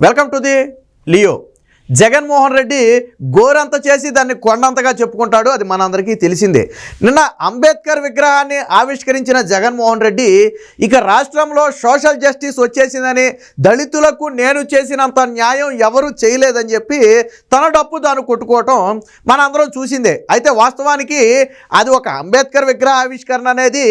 Welcome to the Leo. Jaganmohan Reddy గోరంత చేసి దాన్ని కొండంతగా చెప్పుకుంటాడు, అది మనందరికీ తెలిసిందే. నిన్న అంబేద్కర్ విగ్రహాన్ని ఆవిష్కరించిన జగన్మోహన్ రెడ్డి ఇక రాష్ట్రంలో సోషల్ జస్టిస్ వచ్చేసిందని, దళితులకు నేను చేసినంత న్యాయం ఎవరు చేయలేదని చెప్పి తన డప్పు తాను కొట్టుకోవటం మనందరం చూసిందే. అయితే వాస్తవానికి అది ఒక అంబేద్కర్ విగ్రహ ఆవిష్కరణ అనేది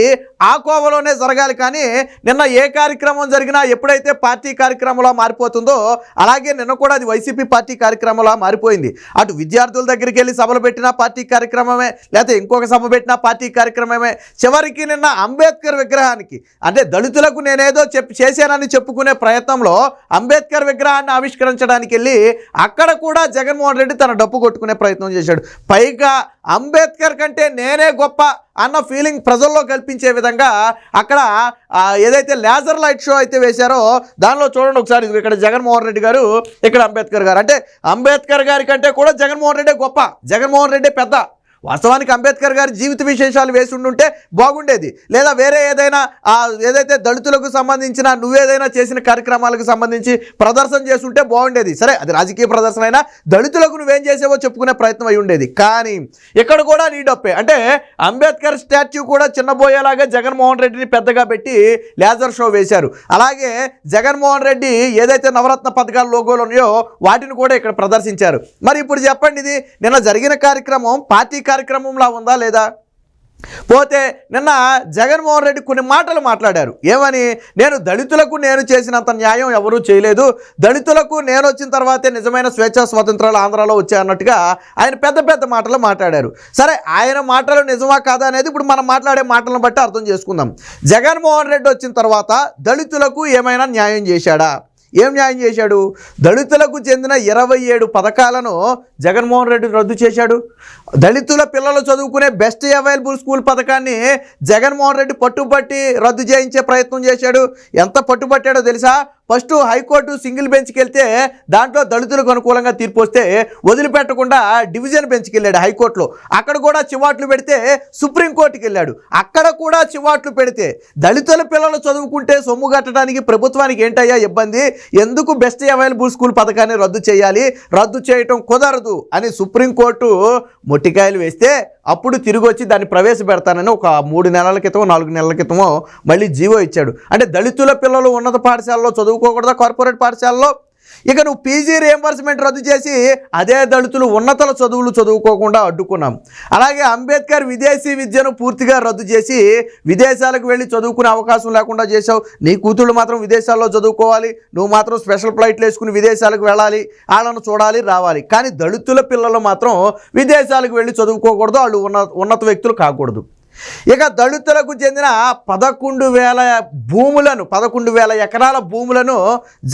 ఆ కోవలోనే జరగాలి, కానీ నిన్న ఏ కార్యక్రమం జరిగినా ఎప్పుడైతే పార్టీ కార్యక్రమంలో మారిపోతుందో అలాగే నిన్న కూడా అది వైసీపీ పార్టీ కార్యక్రమంలా మారిపోయింది. అటు విద్యార్థుల దగ్గరికి వెళ్ళి సభలు పెట్టినా పార్టీ కార్యక్రమమే, లేకపోతే ఇంకొక సభ పెట్టినా పార్టీ కార్యక్రమమే. చివరికి నిన్న అంబేద్కర్ విగ్రహానికి, అంటే దళితులకు నేనేదో చేశానని చెప్పుకునే ప్రయత్నంలో అంబేద్కర్ విగ్రహాన్ని ఆవిష్కరించడానికి వెళ్ళి అక్కడ కూడా జగన్మోహన్ రెడ్డి తన డప్పు కొట్టుకునే ప్రయత్నం చేశాడు. పైగా అంబేద్కర్ కంటే నేనే గొప్ప అన్న ఫీలింగ్ ప్రజల్లో కల్పించే విధంగా అక్కడ ఏదైతే లేజర్ లైట్ షో అయితే వేశారో దానిలో చూడండి ఒకసారి. ఇక్కడ జగన్మోహన్ రెడ్డి గారు, ఇక్కడ అంబేద్కర్ గారు. అంటే అంబేద్కర్ గారి కంటే కూడా జగన్మోహన్ రెడ్డి గొప్ప, జగన్మోహన్ రెడ్డి పెద్ద. వాస్తవానికి అంబేద్కర్ గారి జీవిత విశేషాలు వేసి ఉండుంటే బాగుండేది, లేదా వేరే ఏదైనా ఏదైతే దళితులకు సంబంధించిన నువ్వేదైనా చేసిన కార్యక్రమాలకు సంబంధించి ప్రదర్శన చేస్తుంటే బాగుండేది. సరే, అది రాజకీయ ప్రదర్శన అయినా దళితులకు నువ్వేం చేసావో చెప్పుకునే ప్రయత్నం అయి ఉండేది. కానీ ఇక్కడ కూడా నీ డప్పే. అంటే అంబేద్కర్ స్టాచ్యూ కూడా చిన్నబోయేలాగా జగన్మోహన్ రెడ్డిని పెద్దగా పెట్టి లేజర్ షో వేశారు. అలాగే జగన్మోహన్ రెడ్డి ఏదైతే నవరత్న పథకాల లోగోలు ఉన్నాయో వాటిని కూడా ఇక్కడ ప్రదర్శించారు. మరి ఇప్పుడు చెప్పండి, ఇది నిన్న జరిగిన కార్యక్రమం పార్టీ కార్యక్రమంలా ఉందా లేదా? పోతే నిన్న జగన్మోహన్ రెడ్డి కొన్ని మాటలు మాట్లాడారు. ఏమని? నేను దళితులకు నేను చేసినంత న్యాయం ఎవరూ చేయలేదు, దళితులకు నేను వచ్చిన తర్వాతే నిజమైన స్వేచ్ఛా స్వాతంత్రాలు ఆంధ్రాలో వచ్చాయన్నట్టుగా ఆయన పెద్ద పెద్ద మాటలు మాట్లాడారు. సరే, ఆయన మాటలు నిజమా కాదా అనేది ఇప్పుడు మనం మాట్లాడే మాటలను బట్టి అర్థం చేసుకుందాం. జగన్మోహన్ రెడ్డి వచ్చిన తర్వాత దళితులకు ఏమైనా న్యాయం చేశాడా? ఏం న్యాయం చేశాడు? దళితులకు చెందిన 27 పథకాలను జగన్మోహన్ రెడ్డి రద్దు చేశాడు. దళితుల పిల్లలు చదువుకునే బెస్ట్ అవైలబుల్ స్కూల్ పథకాన్ని జగన్మోహన్ రెడ్డి పట్టుబట్టి రద్దు చేయించే ప్రయత్నం చేశాడు. ఎంత పట్టుబట్టాడో తెలుసా? ఫస్ట్ హైకోర్టు సింగిల్ బెంచ్కి వెళ్తే దాంట్లో దళితులకు అనుకూలంగా తీర్పు వస్తే వదిలిపెట్టకుండా డివిజన్ బెంచ్కి వెళ్ళాడు హైకోర్టులో. అక్కడ కూడా చివాట్లు పెడితే సుప్రీంకోర్టుకి వెళ్ళాడు. అక్కడ కూడా చివాట్లు పెడితే దళితుల పిల్లలు చదువుకుంటే సొమ్ము కట్టడానికి ప్రభుత్వానికి ఏంటయ్యా ఇబ్బంది? ఎందుకు బెస్ట్ అవైలబుల్ స్కూల్ పథకాన్ని రద్దు చేయాలి? రద్దు చేయటం కుదరదు అని సుప్రీంకోర్టు మొట్టికాయలు వేస్తే అప్పుడు తిరిగి వచ్చి దాన్ని ప్రవేశపెడతానని ఒక 3 నెలల క్రితం 4 నెలల క్రితమో మళ్ళీ జీవో ఇచ్చాడు. అంటే దళితుల పిల్లలు ఉన్నత పాఠశాలలో చదువుకోకూడదా, కార్పొరేట్ పాఠశాలలో? ఇక నువ్వు పీజీ రియంబర్స్మెంట్ రద్దు చేసి అదే దళితులు ఉన్నతల చదువులు చదువుకోకుండా అడ్డుకున్నాం. అలాగే అంబేద్కర్ విదేశీ విద్యను పూర్తిగా రద్దు చేసి విదేశాలకు వెళ్ళి చదువుకునే అవకాశం లేకుండా చేశావు. నీ కూతుళ్ళు మాత్రం విదేశాల్లో చదువుకోవాలి, నువ్వు మాత్రం స్పెషల్ ఫ్లైట్లు వేసుకుని విదేశాలకు వెళ్ళాలి, వాళ్ళను చూడాలి, రావాలి. కానీ దళితుల పిల్లలు మాత్రం విదేశాలకు వెళ్ళి చదువుకోకూడదు, వాళ్ళు ఉన్నత వ్యక్తులు కాకూడదు. ఇక దళితులకు చెందిన 11,000 ఎకరాల భూములను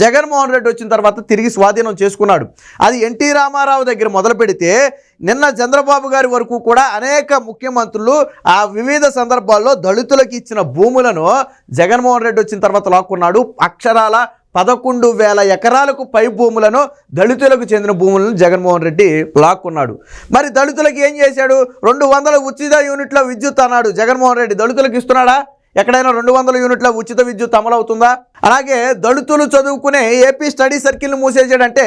జగన్మోహన్ రెడ్డి వచ్చిన తర్వాత తిరిగి స్వాధీనం చేసుకున్నాడు. అది ఎన్టీ రామారావు దగ్గర మొదలు పెడితే నిన్న చంద్రబాబు గారి వరకు కూడా అనేక ముఖ్యమంత్రులు ఆ వివిధ సందర్భాల్లో దళితులకు ఇచ్చిన భూములను జగన్మోహన్ రెడ్డి వచ్చిన తర్వాత లాక్కున్నాడు. అక్షరాల 11,000 ఎకరాలకు పై భూములను, దళితులకు చెందిన భూములను జగన్మోహన్ రెడ్డి లాక్కున్నాడు. మరి దళితులకు ఏం చేశాడు? 200 ఉచిత యూనిట్ల విద్యుత్ అన్నాడు జగన్మోహన్ రెడ్డి. దళితులకు ఇస్తున్నాడా? ఎక్కడైనా 200 యూనిట్ల ఉచిత విద్యుత్ అమలవుతుందా? అలాగే దళితులు చదువుకునే ఏపీ స్టడీ సర్కిల్ని మూసేసాడంటే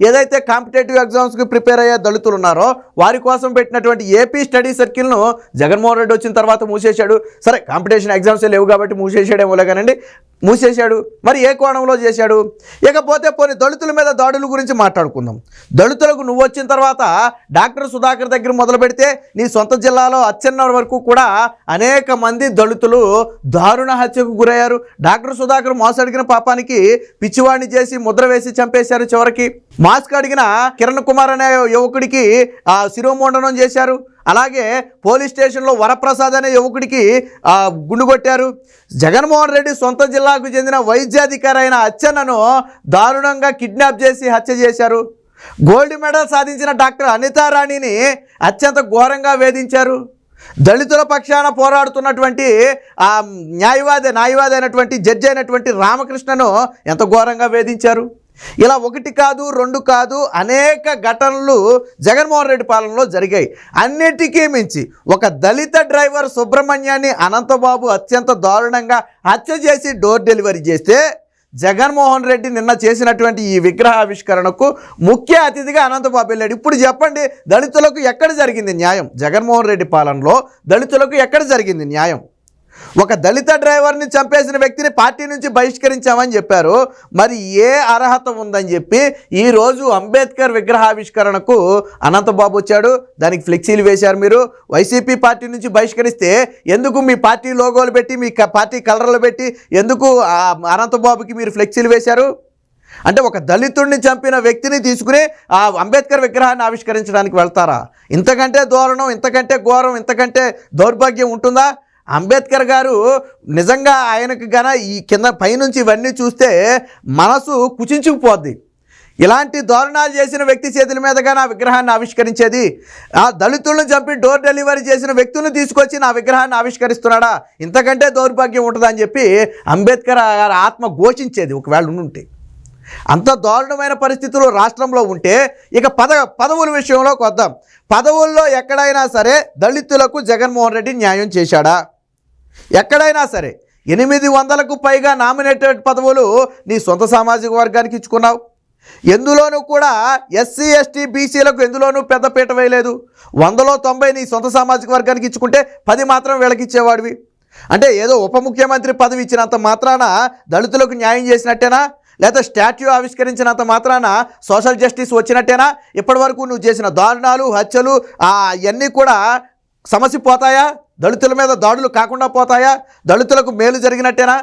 ఏదైతే కాంపిటేటివ్ ఎగ్జామ్స్కి ప్రిపేర్ అయ్యే దళితులు ఉన్నారో వారి కోసం పెట్టినటువంటి ఏపీ స్టడీ సర్కిల్ను జగన్మోహన్ రెడ్డి వచ్చిన తర్వాత మూసేశాడు. సరే, కాంపిటీషన్ ఎగ్జామ్సే లేవు కాబట్టి మూసేసాడేమో కానండి, మూసేశాడు. మరి ఏ కోణంలో చేశాడు? ఇకపోతే పోనీ దళితుల మీద దాడుల గురించి మాట్లాడుకుందాం. దళితులకు నువ్వు వచ్చిన తర్వాత డాక్టర్ సుధాకర్ దగ్గర మొదలు పెడితే నీ సొంత జిల్లాలో అచ్చెన్న వరకు కూడా అనేక మంది దళితులు దారుణ హత్యకు గురయ్యారు. డాక్టర్ సుధాకర్ మాస్క్ అడిగిన పాపానికి పిచ్చివాడిని చేసి ముద్ర వేసి చంపేశారు. చివరికి మాస్క్ అడిగిన కిరణ్ కుమార్ అనే యువకుడికి శిరోముండనం చేశారు. అలాగే పోలీస్ స్టేషన్లో వరప్రసాద్ అనే యువకుడికి గుండు కొట్టారు. జగన్మోహన్ రెడ్డి సొంత జిల్లాకు చెందిన వైద్యాధికారి అయిన అచ్చెన్నను దారుణంగా కిడ్నాప్ చేసి హత్య చేశారు. గోల్డ్ మెడల్ సాధించిన డాక్టర్ అనితారాణిని అత్యంత ఘోరంగా వేధించారు. దళితుల పక్షాన పోరాడుతున్నటువంటి న్యాయవాది అయినటువంటి జడ్జి అయినటువంటి రామకృష్ణను ఎంత ఘోరంగా వేధించారు. ఇలా 1 కాదు 2 కాదు అనేక ఘటనలు జగన్మోహన్ రెడ్డి పాలనలో జరిగాయి. అన్నిటికీ మించి ఒక దళిత డ్రైవర్ సుబ్రహ్మణ్యాన్ని అనంతబాబు అత్యంత దారుణంగా హత్య చేసి డోర్ డెలివరీ చేస్తే జగన్మోహన్ రెడ్డి నిన్న చేసినటువంటి ఈ విగ్రహావిష్కరణకు ముఖ్య అతిథిగా అనంతబాబు వెళ్ళాడు. ఇప్పుడు చెప్పండి, దళితులకు ఎక్కడ జరిగింది న్యాయం? జగన్మోహన్ రెడ్డి పాలనలో దళితులకు ఎక్కడ జరిగింది న్యాయం? ఒక దళిత డ్రైవర్ని చంపేసిన వ్యక్తిని పార్టీ నుంచి బహిష్కరించామని చెప్పారు. మరి ఏ అర్హత ఉందని చెప్పి ఈరోజు అంబేద్కర్ విగ్రహావిష్కరణకు అనంతబాబు వచ్చాడు. దానికి ఫ్లెక్సీలు వేశారు. మీరు వైసీపీ పార్టీ నుంచి బహిష్కరిస్తే ఎందుకు మీ పార్టీ లోగోలు పెట్టి, మీ పార్టీ కలర్లు పెట్టి ఎందుకు అనంతబాబుకి మీరు ఫ్లెక్సీలు వేశారు? అంటే ఒక దళితుడిని చంపిన వ్యక్తిని తీసుకుని ఆ అంబేద్కర్ విగ్రహాన్ని ఆవిష్కరించడానికి వెళ్తారా? ఇంతకంటే దారుణం, ఇంతకంటే ఘోరం, ఇంతకంటే దౌర్భాగ్యం ఉంటుందా? అంబేద్కర్ గారు నిజంగా ఆయనకు గన ఈ కింద పైనుంచి ఇవన్నీ చూస్తే మనసు కుచించుకుపోద్ది. ఇలాంటి దారుణాలు చేసిన వ్యక్తి చేతుల మీదుగా నా విగ్రహాన్ని ఆవిష్కరించేది? ఆ దళితులను చంపి డోర్ డెలివరీ చేసిన వ్యక్తులను తీసుకొచ్చి నా విగ్రహాన్ని ఆవిష్కరిస్తున్నాడా? ఇంతకంటే దౌర్భాగ్యం ఉంటుందని చెప్పి అంబేద్కర్ గారి ఆత్మ ఘోషించేది ఒకవేళ ఉంటే. అంత దారుణమైన పరిస్థితులు రాష్ట్రంలో ఉంటే ఇక పదవుల విషయంలోకి వద్దాం. పదవుల్లో ఎక్కడైనా సరే దళితులకు జగన్మోహన్ రెడ్డి న్యాయం చేశాడా? ఎక్కడైనా సరే 800కు పైగా నామినేటెడ్ పదవులు నీ సొంత సామాజిక వర్గానికి ఇచ్చుకున్నావు. ఎందులోనూ కూడా ఎస్సీ ఎస్టీ బీసీలకు ఎందులోనూ పెద్దపీట వేయలేదు. 100లో 90 నీ సొంత సామాజిక వర్గానికి ఇచ్చుకుంటే 10 మాత్రం వీళ్ళకి ఇచ్చేవాడివి. అంటే ఏదో ఉప ముఖ్యమంత్రి పదవి ఇచ్చినంత మాత్రాన దళితులకు న్యాయం చేసినట్టేనా? లేదా స్టాట్యూ ఆవిష్కరించినంత మాత్రాన సోషల్ జస్టిస్ వచ్చినట్టేనా? ఇప్పటి వరకు నువ్వు చేసిన దారుణాలు, హత్యలు అవన్నీ కూడా సమస్య పోతాయా? దళితుల మీద దాడులు కాకుండా పోతాయా? దళితులకు మేలు జరిగినట్టేనా?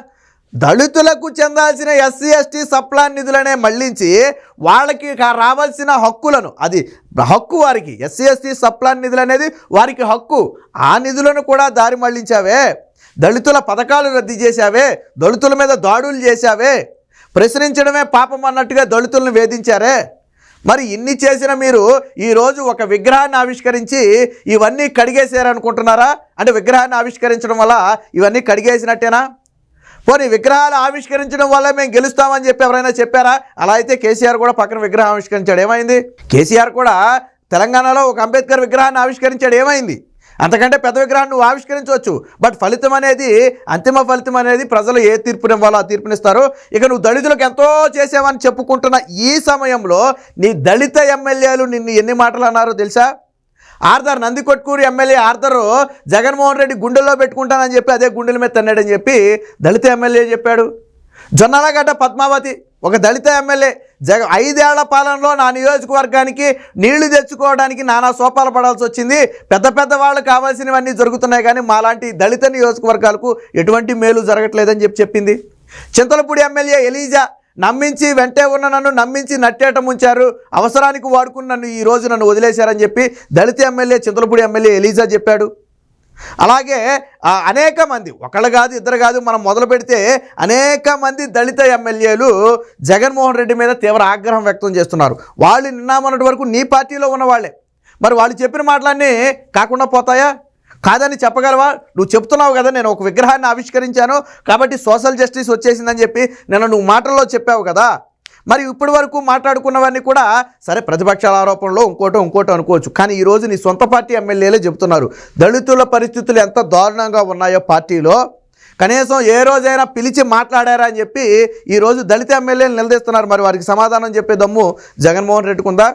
దళితులకు చెందాల్సిన ఎస్సీ ఎస్టీ సప్లాన్ నిధులనే మళ్లించి వాళ్ళకి రావాల్సిన హక్కులను, అది హక్కు వారికి, ఎస్సీ ఎస్టీ సప్లాన్ నిధులు అనేది వారికి హక్కు, ఆ నిధులను కూడా దారి మళ్లించావే. దళితుల పథకాలు రద్దు చేశావే, దళితుల మీద దాడులు చేశావే, ప్రశ్నించడమే పాపం అన్నట్టుగా దళితులను వేధించారే. మరి ఇన్ని చేసిన మీరు ఈరోజు ఒక విగ్రహాన్ని ఆవిష్కరించి ఇవన్నీ కడిగేసారనుకుంటున్నారా? అంటే విగ్రహాన్ని ఆవిష్కరించడం వల్ల ఇవన్నీ కడిగేసినట్టేనా? పోనీ విగ్రహాలు ఆవిష్కరించడం వల్ల మేము గెలుస్తామని చెప్పి ఎవరైనా చెప్పారా? అలా అయితే కేసీఆర్ కూడా పక్కన విగ్రహం ఆవిష్కరించాడు, ఏమైంది? కేసీఆర్ కూడా తెలంగాణలో ఒక అంబేద్కర్ విగ్రహాన్ని ఆవిష్కరించాడు, ఏమైంది? అంతకంటే పెద్ద విగ్రహాన్ని నువ్వు ఆవిష్కరించవచ్చు. బట్ ఫలితం అనేది, అంతిమ ఫలితం అనేది ప్రజలు ఏ తీర్పునివ్వాలో ఆ తీర్పునిస్తారు. ఇక నువ్వు దళితులకు ఎంతో చేసావని చెప్పుకుంటున్న ఈ సమయంలో నీ దళిత ఎమ్మెల్యేలు నిన్ను ఎన్ని మాటలు అన్నారో తెలుసా? Arthur, Nandikotkur MLA Arthur Jaganmohan Reddy గుండెల్లో పెట్టుకుంటానని చెప్పి అదే గుండెల మీద తన్నాడని చెప్పి దళిత ఎమ్మెల్యే చెప్పాడు. జొన్నలగడ్డ పద్మావతి ఒక దళిత ఎమ్మెల్యే 5 ఏళ్ల పాలనలో నా నియోజకవర్గానికి నీళ్లు తెచ్చుకోవడానికి నానా సోపాలు పడాల్సి వచ్చింది, పెద్ద పెద్ద వాళ్ళు కావాల్సినవన్నీ జరుగుతున్నాయి కానీ మాలాంటి దళిత నియోజకవర్గాలకు ఎటువంటి మేలు జరగట్లేదని చెప్పింది. చింతలపూడి ఎమ్మెల్యే ఎలీజా నమ్మించి వెంటే ఉన్న నన్ను నమ్మించి నట్టేట ముంచారు, అవసరానికి వాడుకుని నన్ను ఈరోజు నన్ను వదిలేశారని చెప్పి దళిత ఎమ్మెల్యే, చింతలపూడి ఎమ్మెల్యే ఎలీజా చెప్పాడు. అలాగే అనేక మంది, ఒకళ్ళు కాదు ఇద్దరు కాదు, మనం మొదలు పెడితే అనేక మంది దళిత ఎమ్మెల్యేలు జగన్మోహన్ రెడ్డి మీద తీవ్ర ఆగ్రహం వ్యక్తం చేస్తున్నారు. వాళ్ళు నిన్న మొన్నటి వరకు నీ పార్టీలో ఉన్నవాళ్లే. మరి వాళ్ళు చెప్పిన మాటలన్నీ కాకుండా పోతాయా? కాదని చెప్పగలవా? నువ్వు చెప్తున్నావు కదా, నేను ఒక విగ్రహాన్ని ఆవిష్కరించాను కాబట్టి సోషల్ జస్టిస్ వచ్చేసిందని చెప్పి నిన్న నువ్వు మాటల్లో చెప్పావు కదా. మరి ఇప్పటి వరకు మాట్లాడుకున్నవన్నీ కూడా సరే ప్రతిపక్షాల ఆరోపణలో ఇంకోటో అనుకోవచ్చు, కానీ ఈరోజు నీ సొంత పార్టీ ఎమ్మెల్యేలే చెబుతున్నారు దళితుల పరిస్థితులు ఎంత దారుణంగా ఉన్నాయో పార్టీలో. కనీసం ఏ రోజైనా పిలిచి మాట్లాడారా అని చెప్పి ఈరోజు దళిత ఎమ్మెల్యేలు నిలదీస్తున్నారు. మరి వారికి సమాధానం చెప్పే దమ్ము జగన్మోహన్ రెడ్డికి ఉందా?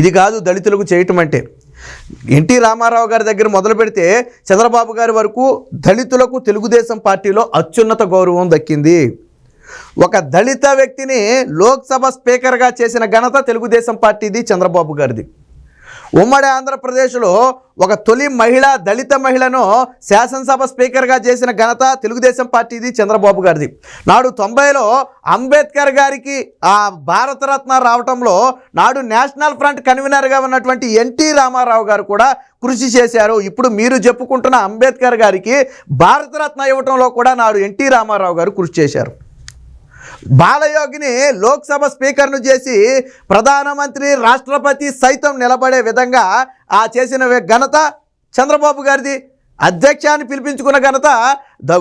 ఇది కాదు దళితులకు చేయటం అంటే. ఎన్టీ రామారావు గారి దగ్గర మొదలు పెడితే చంద్రబాబు గారి వరకు దళితులకు తెలుగుదేశం పార్టీలో అత్యున్నత గౌరవం దక్కింది. ఒక దళిత వ్యక్తిని లోక్సభ స్పీకర్గా చేసిన ఘనత తెలుగుదేశం పార్టీది, చంద్రబాబు గారిది. ఉమ్మడి ఆంధ్రప్రదేశ్లో ఒక తొలి దళిత మహిళను శాసనసభ స్పీకర్గా చేసిన ఘనత తెలుగుదేశం పార్టీది, చంద్రబాబు గారిది. నాడు 90లో అంబేద్కర్ గారికి ఆ భారతరత్న రావటంలో నాడు నేషనల్ ఫ్రంట్ కన్వీనర్గా ఉన్నటువంటి ఎన్టీ రామారావు గారు కూడా కృషి చేశారు. ఇప్పుడు మీరు చెప్పుకుంటున్న అంబేద్కర్ గారికి భారతరత్న ఇవ్వటంలో కూడా నాడు ఎన్టీ రామారావు గారు కృషి చేశారు. బాలయోగిని లోక్సభ స్పీకర్ను చేసి ప్రధానమంత్రి, రాష్ట్రపతి సైతం నిలబడే విధంగా చేసిన ఘనత చంద్రబాబు గారిది. అధ్యక్ష అని పిలిపించుకున్న ఘనత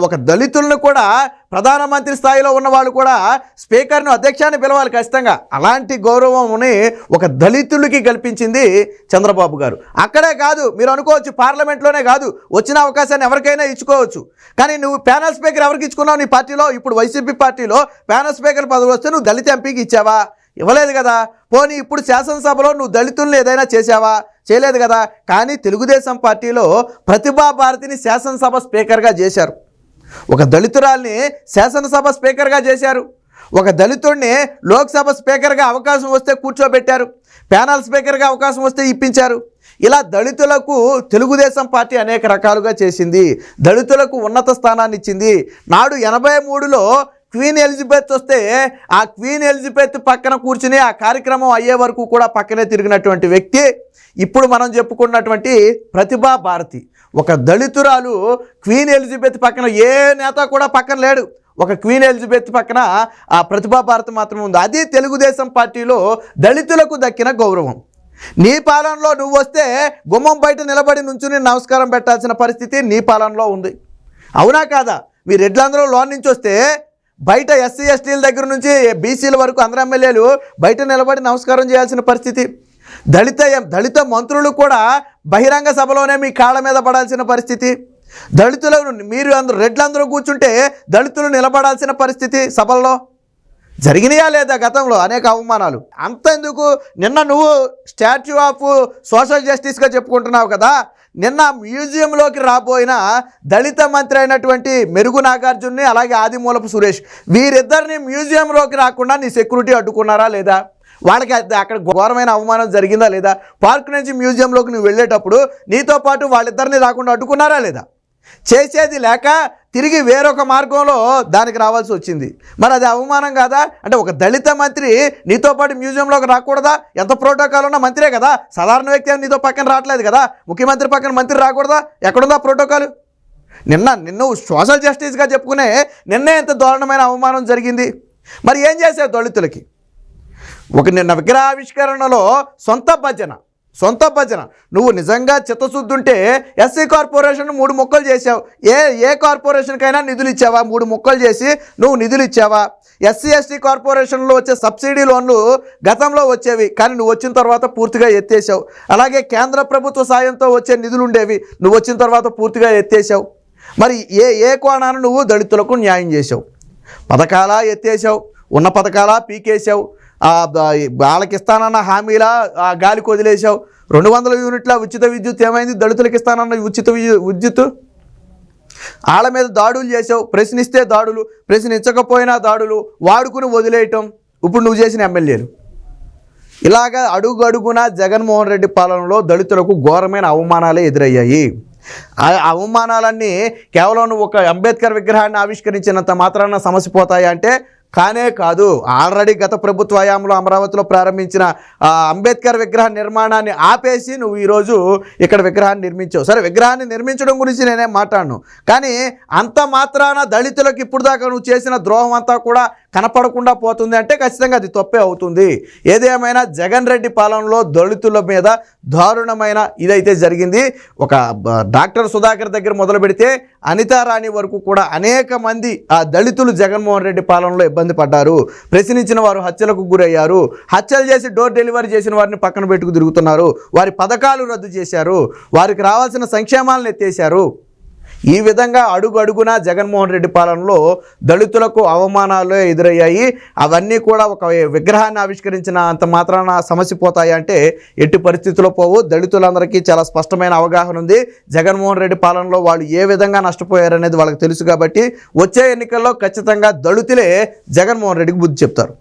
ఒక దళితులను కూడా ప్రధానమంత్రి స్థాయిలో ఉన్న వాళ్ళు కూడా స్పీకర్ను అధ్యక్షాన్ని పిలవాలి ఖచ్చితంగా. అలాంటి గౌరవంని ఒక దళితులకి కల్పించింది చంద్రబాబు గారు. అక్కడే కాదు, మీరు అనుకోవచ్చు పార్లమెంట్లోనే కాదు, వచ్చిన అవకాశాన్ని ఎవరికైనా ఇచ్చుకోవచ్చు. కానీ నువ్వు ప్యానల్ స్పీకర్ ఎవరికి ఇచ్చుకున్నావు నీ పార్టీలో? ఇప్పుడు వైసీపీ పార్టీలో ప్యానల్ స్పీకర్ పదవి వస్తే నువ్వు దళిత ఎంపీకి ఇచ్చావా? ఇవ్వలేదు కదా. పోనీ ఇప్పుడు శాసనసభలో నువ్వు దళితులను ఏదైనా చేసావా? చేయలేదు కదా. కానీ తెలుగుదేశం పార్టీలో ప్రతిభా భారతిని శాసనసభ స్పీకర్గా చేశారు. ఒక దళితురాల్ని శాసనసభ స్పీకర్గా చేశారు. ఒక దళితుడిని లోక్సభ స్పీకర్గా అవకాశం వస్తే కూర్చోబెట్టారు. ప్యానల్ స్పీకర్గా అవకాశం వస్తే ఇప్పించారు. ఇలా దళితులకు తెలుగుదేశం పార్టీ అనేక రకాలుగా చేసింది. దళితులకు ఉన్నత స్థానాన్ని ఇచ్చింది. నాడు 83లో క్వీన్ ఎలిజబెత్ వస్తే ఆ క్వీన్ ఎలిజబెత్ పక్కన కూర్చుని ఆ కార్యక్రమం అయ్యే వరకు కూడా పక్కనే తిరిగినటువంటి వ్యక్తి ఇప్పుడు మనం చెప్పుకున్నటువంటి ప్రతిభా భారతి. ఒక దళితురాలు క్వీన్ ఎలిజబెత్ పక్కన ఏ నేత కూడా పక్కన లేడు. ఒక క్వీన్ ఎలిజబెత్ పక్కన ఆ ప్రతిభా భారతి మాత్రమే ఉంది. అది తెలుగుదేశం పార్టీలో దళితులకు దక్కిన గౌరవం. నీ పాలనలో నువ్వు వస్తే గుమ్మం బయట నిలబడి నుంచుని నమస్కారం పెట్టాల్సిన పరిస్థితి నీ పాలనలో ఉంది. అవునా కాదా? మీ రెడ్లందరూ లోన్ నుంచి వస్తే బయట ఎస్సీ ఎస్టీల దగ్గర నుంచి బీసీల వరకు అందరు ఎమ్మెల్యేలు బయట నిలబడి నమస్కారం చేయాల్సిన పరిస్థితి. దళిత మంత్రులు కూడా బహిరంగ సభలోనే మీ కాళ్ళ మీద పడాల్సిన పరిస్థితి. దళితులను మీరు అందరూ రెడ్లందరూ కూర్చుంటే దళితులు నిలబడాల్సిన పరిస్థితి సభల్లో. జరిగినాయా లేదా గతంలో అనేక అవమానాలు? అంతెందుకు, నిన్న నువ్వు స్టాచ్యూ ఆఫ్ సోషల్ జస్టిస్గా చెప్పుకుంటున్నావు కదా. నిన్న మ్యూజియంలోకి రాబోయిన దళిత మంత్రి అయినటువంటి మెరుగు నాగార్జున్ని అలాగే ఆదిమూలపు సురేష్ వీరిద్దరిని మ్యూజియంలోకి రాకుండా నీ సెక్యూరిటీ అడ్డుకున్నారా లేదా? వాళ్ళకి అక్కడ ఘోరమైన అవమానం జరిగిందా లేదా? పార్క్ నుంచి మ్యూజియంలోకి నువ్వు వెళ్ళేటప్పుడు నీతో పాటు వాళ్ళిద్దరిని రాకుండా అడ్డుకున్నారా లేదా? చేసేది లేక తిరిగి వేరొక మార్గంలో దానికి రావాల్సి వచ్చింది. మరి అది అవమానం కాదా? అంటే ఒక దళిత మంత్రి నీతో పాటు మ్యూజియంలోకి రాకూడదా? ఎంత ప్రోటోకాల్ ఉన్న మంత్రే కదా, సాధారణ వ్యక్తి నీతో పక్కన రావట్లేదు కదా. ముఖ్యమంత్రి పక్కన మంత్రి రాకూడదా? ఎక్కడుందా ప్రోటోకాల్? నిన్ను సోషల్ జస్టిస్గా చెప్పుకునే నిన్నే ఎంత దారుణమైన అవమానం జరిగింది. మరి ఏం చేశావు దళితులకి? నిన్న విగ్రహావిష్కరణలో సొంత భజన నువ్వు నిజంగా చిత్తశుద్ధి ఉంటే ఎస్సీ కార్పొరేషన్ 3 ముక్కలు చేసావు. ఏ కార్పొరేషన్కైనా నిధులు ఇచ్చావా? 3 ముక్కలు చేసి నువ్వు నిధులు ఇచ్చావా? ఎస్సీ ఎస్టీ కార్పొరేషన్లో వచ్చే సబ్సిడీ లోన్లు గతంలో వచ్చేవి, కానీ నువ్వు వచ్చిన తర్వాత పూర్తిగా ఎత్తేసావు. అలాగే కేంద్ర ప్రభుత్వ సాయంతో వచ్చే నిధులు ఉండేవి, నువ్వు వచ్చిన తర్వాత పూర్తిగా ఎత్తేసావు. మరి ఏ కోణాన్ని నువ్వు దళితులకు న్యాయం చేసావు? పథకాలా ఎత్తేసావు, ఉన్న పథకాలా పీకేసావు, వాళ్ళకి ఇస్తానన్న హామీలా గాలికి వదిలేసావు. 200 యూనిట్ల ఉచిత విద్యుత్ ఏమైంది? దళితులకు ఇస్తానన్న ఉచిత విద్యుత్ వాళ్ళ మీద దాడులు చేసావు. ప్రశ్నిస్తే దాడులు, ప్రశ్నించకపోయినా దాడులు, వాడుకుని వదిలేయటం ఇప్పుడు నువ్వు చేసిన ఎమ్మెల్యేలు. ఇలాగా అడుగడుగున జగన్మోహన్ రెడ్డి పాలనలో దళితులకు ఘోరమైన అవమానాలే ఎదురయ్యాయి. ఆ అవమానాలన్నీ కేవలం నువ్వు ఒక అంబేద్కర్ విగ్రహాన్ని ఆవిష్కరించినంత మాత్రాన సమస్య పోతాయా అంటే కానే కాదు. ఆల్రెడీ గత ప్రభుత్వ హయాంలో అమరావతిలో ప్రారంభించిన అంబేద్కర్ విగ్రహ నిర్మాణాన్ని ఆపేసి నువ్వు ఈరోజు ఇక్కడ విగ్రహాన్ని నిర్మించావు. సరే, విగ్రహాన్ని నిర్మించడం గురించి నేనేం మాట్లాడను, కానీ అంత మాత్రాన దళితులకు ఇప్పుడు దాకా నువ్వు చేసిన ద్రోహం అంతా కూడా కనపడకుండా పోతుంది అంటే ఖచ్చితంగా అది తప్పే అవుతుంది. ఏదేమైనా జగన్ రెడ్డి పాలనలో దళితుల మీద దారుణమైన ఇదైతే జరిగింది. ఒక డాక్టర్ సుధాకర్ దగ్గర మొదలు పెడితే అనితారాణి వరకు కూడా అనేక మంది ఆ దళితులు జగన్మోహన్ రెడ్డి పాలనలో ఇబ్బంది పడ్డారు. ప్రశ్నించిన వారు హత్యలకు గురయ్యారు. హత్యలు చేసి డోర్ డెలివరీ చేసిన వారిని పక్కన పెట్టుకు తిరుగుతున్నారు. వారి పథకాలు రద్దు చేశారు. వారికి రావాల్సిన సంక్షేమాలను ఎత్తేశారు. ఈ విధంగా అడుగడుగున జగన్మోహన్ రెడ్డి పాలనలో దళితులకు అవమానాలు ఎదురయ్యాయి. అవన్నీ కూడా ఒక విగ్రహాన్ని ఆవిష్కరించిన అంత మాత్రాన సమస్య పోతాయి అంటే ఎట్టి పరిస్థితుల్లో పోవు. దళితులందరికీ చాలా స్పష్టమైన అవగాహన ఉంది. జగన్మోహన్ రెడ్డి పాలనలో వాళ్ళు ఏ విధంగా నష్టపోయారనేది వాళ్ళకి తెలుసు. కాబట్టి వచ్చే ఎన్నికల్లో ఖచ్చితంగా దళితులే జగన్మోహన్ రెడ్డికి బుద్ధి చెప్తారు.